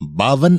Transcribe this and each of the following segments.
52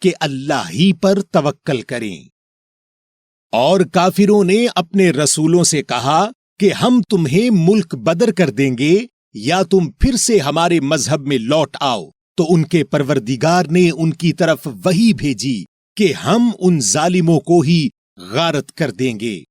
کہ اللہ ہی پر توکل کریں۔ اور کافروں نے اپنے رسولوں سے کہا کہ ہم تمہیں ملک بدر کر دیں گے یا تم پھر سے ہمارے مذہب میں لوٹ آؤ، تو ان کے پروردگار نے ان کی طرف وحی بھیجی کہ ہم ان ظالموں کو ہی غارت کر دیں گے،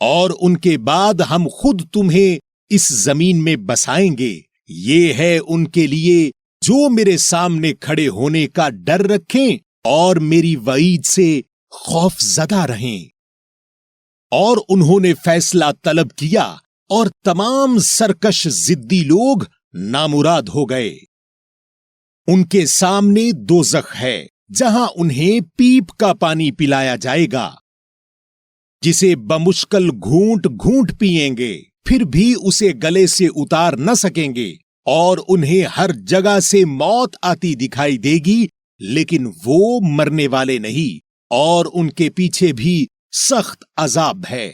اور ان کے بعد ہم خود تمہیں اس زمین میں بسائیں گے۔ یہ ہے ان کے لیے جو میرے سامنے کھڑے ہونے کا ڈر رکھیں اور میری وعید سے خوف زدہ رہیں۔ اور انہوں نے فیصلہ طلب کیا اور تمام سرکش ضدی لوگ نامراد ہو گئے۔ ان کے سامنے دوزخ ہے جہاں انہیں پیپ کا پانی پلایا جائے گا، جسے بمشکل گھونٹ گھونٹ پیئیں گے، پھر بھی اسے گلے سے اتار نہ سکیں گے، اور انہیں ہر جگہ سے موت آتی دکھائی دے گی، لیکن وہ مرنے والے نہیں، اور ان کے پیچھے بھی سخت عذاب ہے۔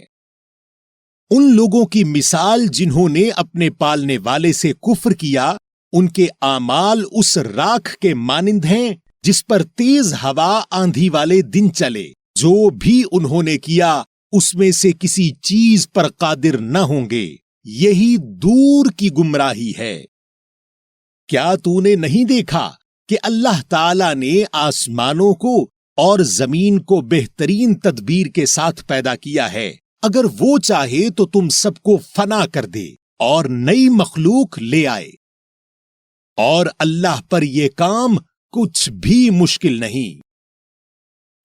ان لوگوں کی مثال جنہوں نے اپنے پالنے والے سے کفر کیا، ان کے اعمال اس راکھ کے مانند ہیں جس پر تیز ہوا آندھی والے دن چلے۔ جو بھی انہوں نے کیا اس میں سے کسی چیز پر قادر نہ ہوں گے۔ یہی دور کی گمراہی ہے۔ کیا تو نے نہیں دیکھا کہ اللہ تعالی نے آسمانوں کو اور زمین کو بہترین تدبیر کے ساتھ پیدا کیا ہے؟ اگر وہ چاہے تو تم سب کو فنا کر دے اور نئی مخلوق لے آئے، اور اللہ پر یہ کام کچھ بھی مشکل نہیں۔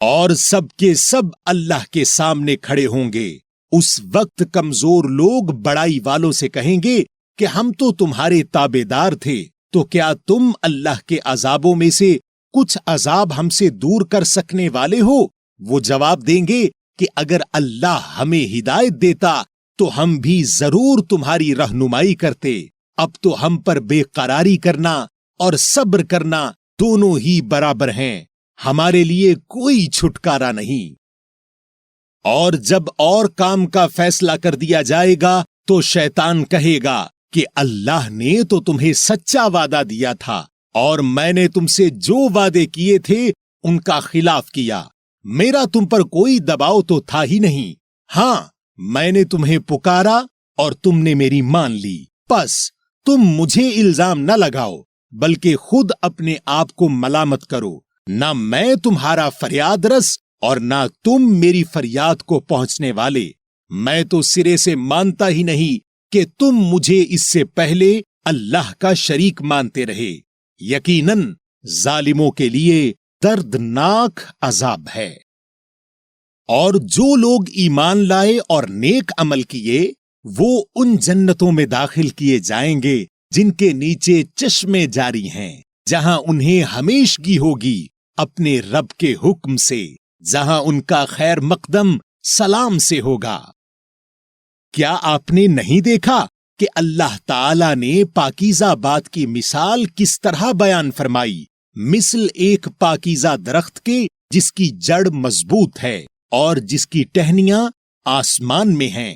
اور سب کے سب اللہ کے سامنے کھڑے ہوں گے۔ اس وقت کمزور لوگ بڑائی والوں سے کہیں گے کہ ہم تو تمہارے تابع دار تھے، تو کیا تم اللہ کے عذابوں میں سے کچھ عذاب ہم سے دور کر سکنے والے ہو؟ وہ جواب دیں گے کہ اگر اللہ ہمیں ہدایت دیتا تو ہم بھی ضرور تمہاری رہنمائی کرتے۔ اب تو ہم پر بے قراری کرنا اور صبر کرنا دونوں ہی برابر ہیں، ہمارے لیے کوئی چھٹکارا نہیں۔ اور جب اور کام کا فیصلہ کر دیا جائے گا تو شیطان کہے گا کہ اللہ نے تو تمہیں سچا وعدہ دیا تھا، اور میں نے تم سے جو وعدے کیے تھے ان کا خلاف کیا۔ میرا تم پر کوئی دباؤ تو تھا ہی نہیں۔ ہاں، میں نے تمہیں پکارا اور تم نے میری مان لی، پس تم مجھے الزام نہ لگاؤ بلکہ خود اپنے آپ کو ملامت کرو۔ نہ میں تمہارا فریاد رس اور نہ تم میری فریاد کو پہنچنے والے۔ میں تو سرے سے مانتا ہی نہیں کہ تم مجھے اس سے پہلے اللہ کا شریک مانتے رہے۔ یقیناً ظالموں کے لیے دردناک عذاب ہے۔ اور جو لوگ ایمان لائے اور نیک عمل کیے وہ ان جنتوں میں داخل کیے جائیں گے جن کے نیچے چشمے جاری ہیں، جہاں انہیں ہمیشگی ہوگی اپنے رب کے حکم سے، جہاں ان کا خیر مقدم سلام سے ہوگا۔ کیا آپ نے نہیں دیکھا کہ اللہ تعالی نے پاکیزہ بات کی مثال کس طرح بیان فرمائی؟ مثل ایک پاکیزہ درخت کے جس کی جڑ مضبوط ہے اور جس کی ٹہنیاں آسمان میں ہیں،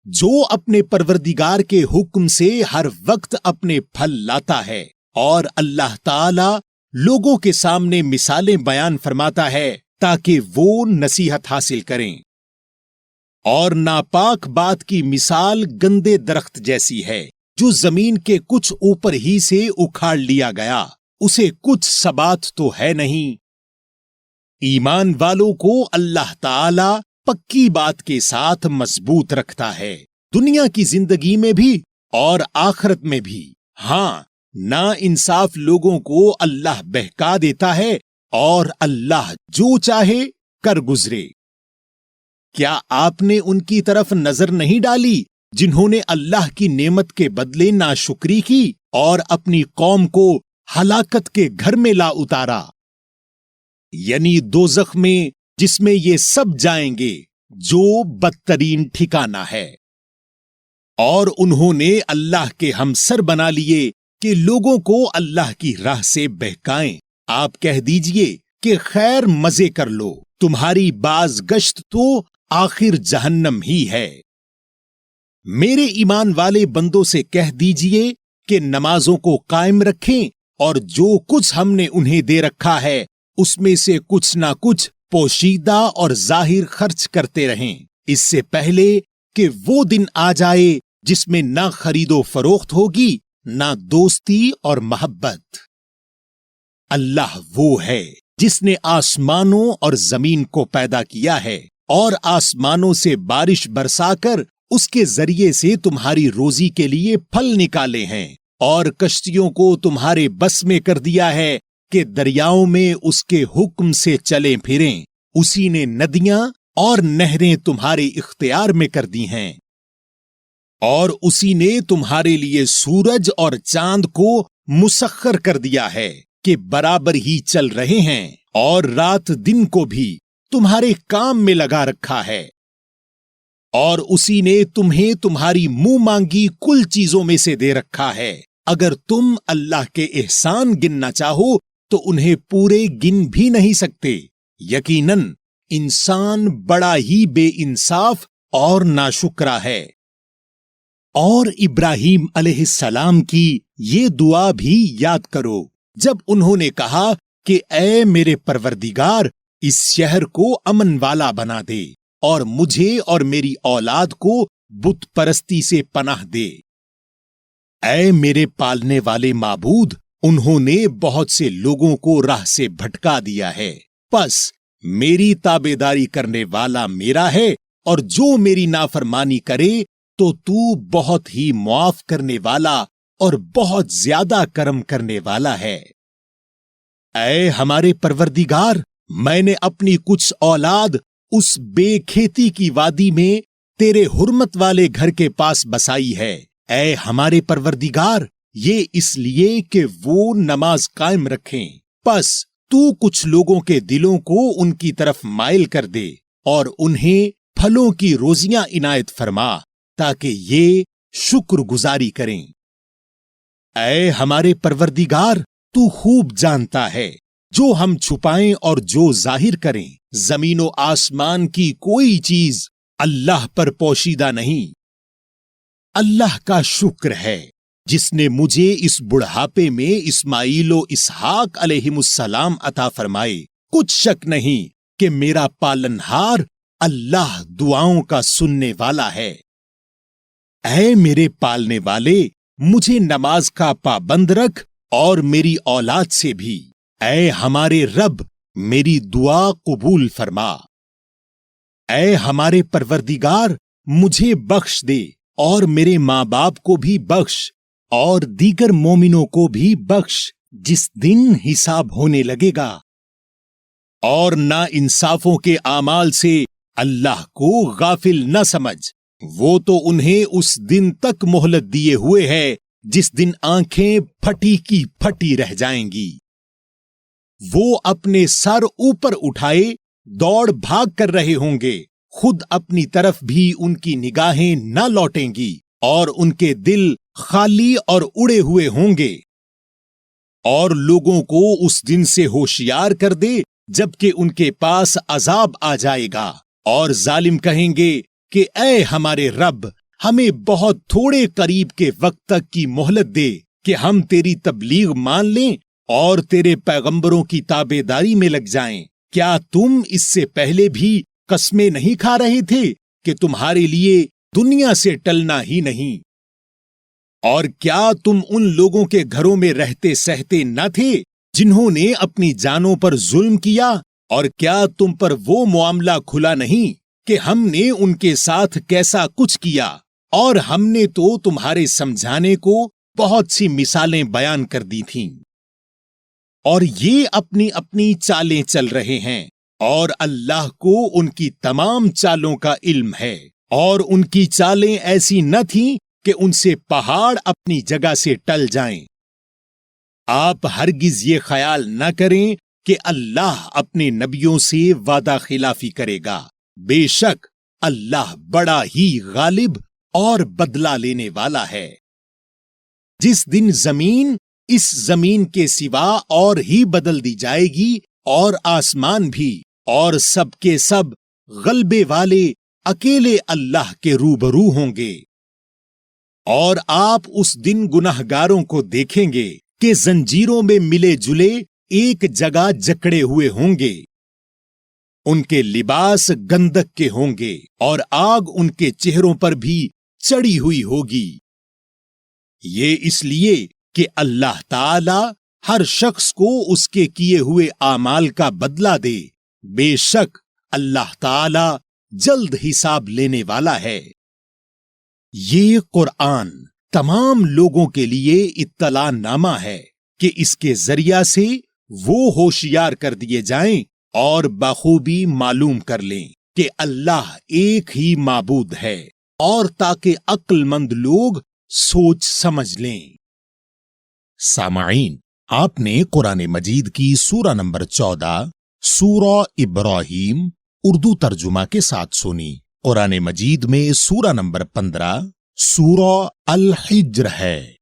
جو اپنے پروردگار کے حکم سے ہر وقت اپنے پھل لاتا ہے، اور اللہ تعالی لوگوں کے سامنے مثالیں بیان فرماتا ہے تاکہ وہ نصیحت حاصل کریں۔ اور ناپاک بات کی مثال گندے درخت جیسی ہے جو زمین کے کچھ اوپر ہی سے اکھاڑ لیا گیا، اسے کچھ ثبات تو ہے نہیں۔ ایمان والوں کو اللہ تعالی پکی بات کے ساتھ مضبوط رکھتا ہے، دنیا کی زندگی میں بھی اور آخرت میں بھی۔ ہاں، نا انصاف لوگوں کو اللہ بہکا دیتا ہے اور اللہ جو چاہے کر گزرے۔ کیا آپ نے ان کی طرف نظر نہیں ڈالی جنہوں نے اللہ کی نعمت کے بدلے ناشکری کی اور اپنی قوم کو ہلاکت کے گھر میں لا اتارا، یعنی دوزخ میں، جس میں یہ سب جائیں گے، جو بدترین ٹھکانہ ہے۔ اور انہوں نے اللہ کے ہمسر بنا لیے کہ لوگوں کو اللہ کی راہ سے بہکائیں۔ آپ کہہ دیجئے کہ خیر مزے کر لو، تمہاری باز گشت تو آخر جہنم ہی ہے۔ میرے ایمان والے بندوں سے کہہ دیجئے کہ نمازوں کو قائم رکھیں اور جو کچھ ہم نے انہیں دے رکھا ہے اس میں سے کچھ نہ کچھ پوشیدہ اور ظاہر خرچ کرتے رہیں، اس سے پہلے کہ وہ دن آ جائے جس میں نہ خرید و فروخت ہوگی نہ دوستی اور محبت۔ اللہ وہ ہے جس نے آسمانوں اور زمین کو پیدا کیا ہے اور آسمانوں سے بارش برسا کر اس کے ذریعے سے تمہاری روزی کے لیے پھل نکالے ہیں، اور کشتیوں کو تمہارے بس میں کر دیا ہے کہ دریاؤں میں اس کے حکم سے چلیں پھریں، اسی نے ندیاں اور نہریں تمہارے اختیار میں کر دی ہیں، اور اسی نے تمہارے لیے سورج اور چاند کو مسخر کر دیا ہے کہ برابر ہی چل رہے ہیں، اور رات دن کو بھی تمہارے کام میں لگا رکھا ہے، اور اسی نے تمہیں تمہاری منہ مانگی کل چیزوں میں سے دے رکھا ہے۔ اگر تم اللہ کے احسان گننا چاہو تو انہیں پورے گن بھی نہیں سکتے۔ یقیناً انسان بڑا ہی بے انصاف اور ناشکرا ہے۔ اور ابراہیم علیہ السلام کی یہ دعا بھی یاد کرو جب انہوں نے کہا کہ اے میرے پروردگار، اس شہر کو امن والا بنا دے اور مجھے اور میری اولاد کو بت پرستی سے پناہ دے۔ اے میرے پالنے والے معبود، انہوں نے بہت سے لوگوں کو راہ سے بھٹکا دیا ہے، پس میری تابعداری کرنے والا میرا ہے، اور جو میری نافرمانی کرے تو بہت ہی معاف کرنے والا اور بہت زیادہ کرم کرنے والا ہے۔ اے ہمارے پروردگار، میں نے اپنی کچھ اولاد اس بے کھیتی کی وادی میں تیرے حرمت والے گھر کے پاس بسائی ہے۔ اے ہمارے پروردگار، یہ اس لیے کہ وہ نماز قائم رکھیں، پس تو کچھ لوگوں کے دلوں کو ان کی طرف مائل کر دے اور انہیں پھلوں کی روزیاں عنایت فرما تاکہ یہ شکر گزاری کریں۔ اے ہمارے پروردگار، تو خوب جانتا ہے جو ہم چھپائیں اور جو ظاہر کریں، زمین و آسمان کی کوئی چیز اللہ پر پوشیدہ نہیں۔ اللہ کا شکر ہے جس نے مجھے اس بڑھاپے میں اسماعیل و اسحاق علیہم السلام عطا فرمائے۔ کچھ شک نہیں کہ میرا پالنہار اللہ دعاؤں کا سننے والا ہے۔ اے میرے پالنے والے، مجھے نماز کا پابند رکھ اور میری اولاد سے بھی۔ اے ہمارے رب، میری دعا قبول فرما۔ اے ہمارے پروردگار، مجھے بخش دے اور میرے ماں باپ کو بھی بخش اور دیگر مومنوں کو بھی بخش جس دن حساب ہونے لگے گا۔ اور نا انصافوں کے اعمال سے اللہ کو غافل نہ سمجھ، وہ تو انہیں اس دن تک مہلت دیے ہوئے ہے جس دن آنکھیں پھٹی کی پھٹی رہ جائیں گی۔ وہ اپنے سر اوپر اٹھائے دوڑ بھاگ کر رہے ہوں گے، خود اپنی طرف بھی ان کی نگاہیں نہ لوٹیں گی، اور ان کے دل خالی اور اڑے ہوئے ہوں گے۔ اور لوگوں کو اس دن سے ہوشیار کر دے جبکہ ان کے پاس عذاب آ جائے گا، اور ظالم کہیں گے کہ اے ہمارے رب، ہمیں بہت تھوڑے قریب کے وقت تک کی مہلت دے کہ ہم تیری تبلیغ مان لیں اور تیرے پیغمبروں کی تابعداری میں لگ جائیں۔ کیا تم اس سے پہلے بھی قسمیں نہیں کھا رہے تھے کہ تمہارے لیے دنیا سے ٹلنا ہی نہیں؟ اور کیا تم ان لوگوں کے گھروں میں رہتے سہتے نہ تھے جنہوں نے اپنی جانوں پر ظلم کیا؟ اور کیا تم پر وہ معاملہ کھلا نہیں کہ ہم نے ان کے ساتھ کیسا کچھ کیا؟ اور ہم نے تو تمہارے سمجھانے کو بہت سی مثالیں بیان کر دی تھیں۔ اور یہ اپنی اپنی چالیں چل رہے ہیں، اور اللہ کو ان کی تمام چالوں کا علم ہے۔ اور ان کی چالیں ایسی نہ تھیں کہ ان سے پہاڑ اپنی جگہ سے ٹل جائیں۔ آپ ہرگز یہ خیال نہ کریں کہ اللہ اپنے نبیوں سے وعدہ خلافی کرے گا۔ بے شک اللہ بڑا ہی غالب اور بدلہ لینے والا ہے۔ جس دن زمین اس زمین کے سوا اور ہی بدل دی جائے گی، اور آسمان بھی، اور سب کے سب غلبے والے اکیلے اللہ کے روبرو ہوں گے۔ اور آپ اس دن گناہگاروں کو دیکھیں گے کہ زنجیروں میں ملے جلے ایک جگہ جکڑے ہوئے ہوں گے. ان کے لباس گندک کے ہوں گے اور آگ ان کے چہروں پر بھی چڑھی ہوئی ہوگی. یہ اس لیے کہ اللہ تعالی ہر شخص کو اس کے کیے ہوئے اعمال کا بدلہ دے. بے شک اللہ تعالی جلد حساب لینے والا ہے. یہ قرآن تمام لوگوں کے لیے اطلاع نامہ ہے کہ اس کے ذریعہ سے وہ ہوشیار کر دیے جائیں اور بخوبی معلوم کر لیں کہ اللہ ایک ہی معبود ہے، اور تاکہ عقل مند لوگ سوچ سمجھ لیں. سامعین، آپ نے قرآن مجید کی سورہ نمبر 14 سورہ ابراہیم اردو ترجمہ کے ساتھ سنی. قرآن مجید میں سورہ نمبر 15 سورہ الحجر ہے.